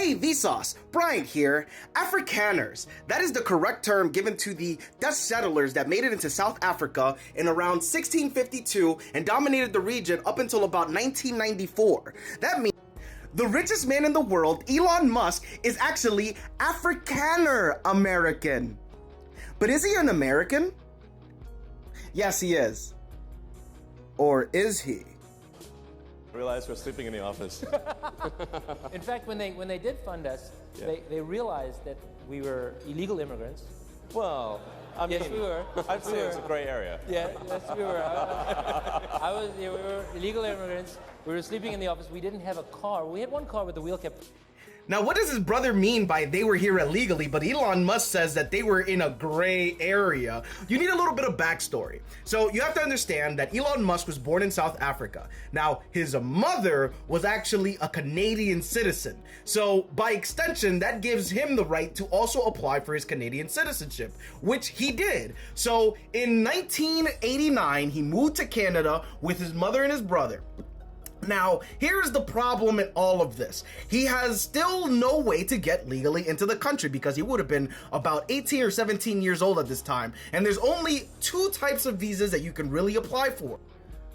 Hey Vsauce, Bryant here. Afrikaners, that is the correct term given to the Dutch settlers that made it into South Africa in around 1652 and dominated the region up until about 1994. That means the richest man in the world, Elon Musk, is actually Afrikaner American. But is he an American? Yes, he is. Or is he? Realize we're sleeping in the office. In fact, when they did fund us, they realized that we were illegal immigrants. Well, I mean, Yes, we were. I'd say it's a gray area. Yeah, yes, we were. We were illegal immigrants. We were sleeping in the office. We didn't have a car. We had one car with the wheel kept. Now, what does his brother mean by they were here illegally, but Elon Musk says that they were in a gray area? You need a little bit of backstory. So you have to understand that Elon Musk was born in South Africa. Now, his mother was actually a Canadian citizen. So by extension, that gives him the right to also apply for his Canadian citizenship, which he did. So in 1989, he moved to Canada with his mother and his brother. Now, here's the problem in all of this. He has still no way to get legally into the country because he would have been about 18 or 17 years old at this time. And there's only two types of visas that you can really apply for.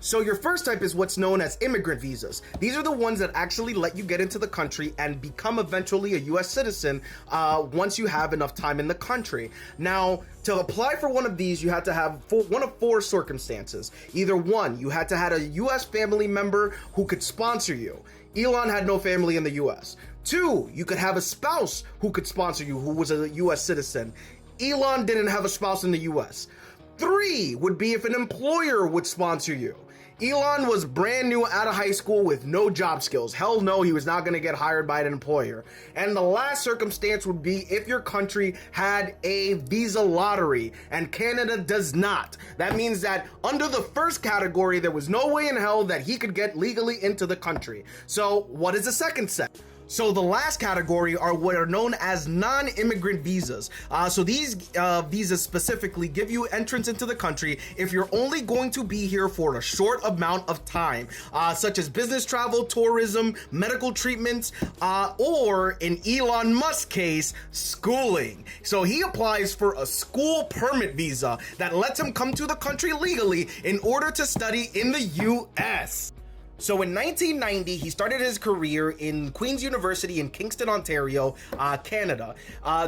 So your first type is what's known as immigrant visas. These are the ones that actually let you get into the country and become eventually a US citizen once you have enough time in the country. Now, to apply for one of these, you had to have one of four circumstances. Either one, you had to have a US family member who could sponsor you. Elon had no family in the US. Two, you could have a spouse who could sponsor you, who was a US citizen. Elon didn't have a spouse in the US. Three would be if an employer would sponsor you. Elon was brand new out of high school with no job skills. Hell no, he was not going to get hired by an employer. And the last circumstance would be if your country had a visa lottery, and Canada does not. That means that under the first category, there was no way in hell that he could get legally into the country. So what is the second set? So the last category are what are known as non-immigrant visas. So these visas specifically give you entrance into the country if you're only going to be here for a short amount of time, such as business travel, tourism, medical treatments, or in Elon Musk's case, schooling. So he applies for a school permit visa that lets him come to the country legally in order to study in the US. So in 1990, he started his career in Queen's University in Kingston, Ontario, Canada.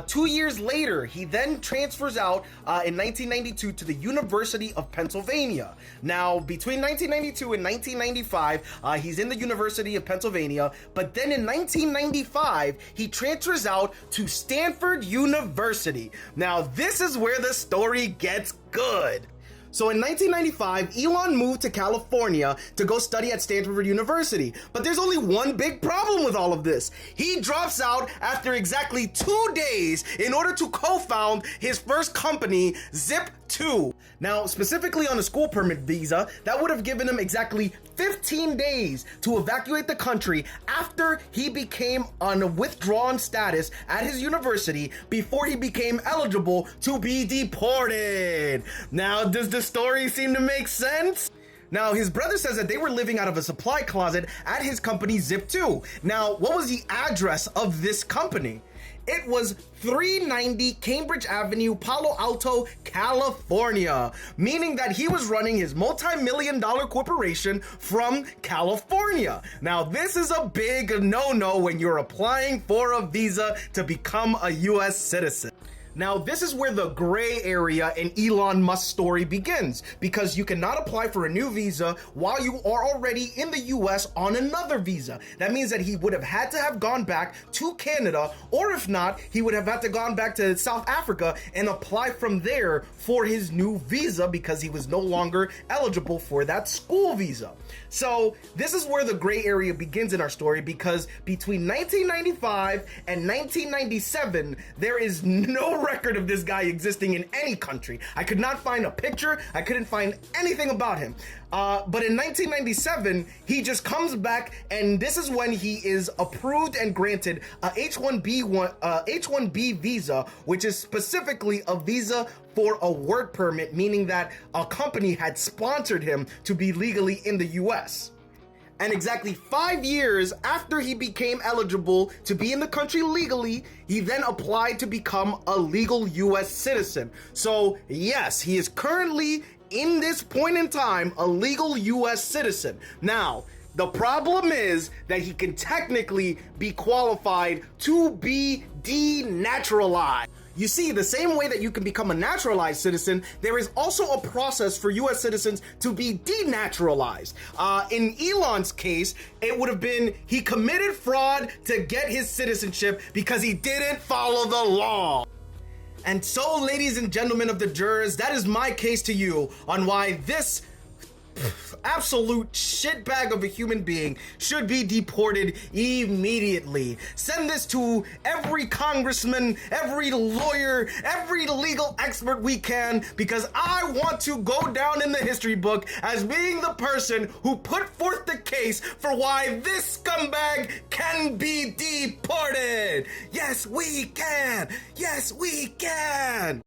2 years later, he then transfers out in 1992 to the University of Pennsylvania. Now, between 1992 and 1995, he's in the University of Pennsylvania, but then in 1995, he transfers out to Stanford University. Now, this is where the story gets good. So in 1995, Elon moved to California to go study at Stanford University. But there's only one big problem with all of this. He drops out after exactly 2 days in order to co-found his first company, Zip2. Now, specifically on a school permit visa, that would have given him exactly 15 days to evacuate the country after he became on a withdrawn status at his university before he became eligible to be deported. Now, does the story seem to make sense? Now, his brother says that they were living out of a supply closet at his company Zip2. Now, what was the address of this company? It was 390 Cambridge Avenue, Palo Alto, California, meaning that he was running his multi-million-dollar corporation from California. Now, this is a big no-no when you're applying for a visa to become a US citizen. Now, this is where the gray area in Elon Musk's story begins, because you cannot apply for a new visa while you are already in the US on another visa. That means that he would have had to have gone back to Canada, or if not, he would have had to gone back to South Africa and apply from there for his new visa because he was no longer eligible for that school visa. So this is where the gray area begins in our story, because between 1995 and 1997, there is no record of this guy existing in any country. I could not find a picture. I couldn't find anything about him. But in 1997, he just comes back, and this is when he is approved and granted a H-1B visa, which is specifically a visa for a work permit, meaning that a company had sponsored him to be legally in the US. And exactly 5 years after he became eligible to be in the country legally, he then applied to become a legal US citizen. So yes, he is currently, in this point in time, a legal US citizen. Now, the problem is that he can technically be qualified to be denaturalized. You see, the same way that you can become a naturalized citizen, there is also a process for US citizens to be denaturalized. In Elon's case, it would have been he committed fraud to get his citizenship because he didn't follow the law. And so, ladies and gentlemen of the jurors, that is my case to you on why this absolute shitbag of a human being should be deported immediately. Send this to every congressman, every lawyer, every legal expert we can, because I want to go down in the history book as being the person who put forth the case for why this scumbag can be deported. Yes, we can. Yes, we can.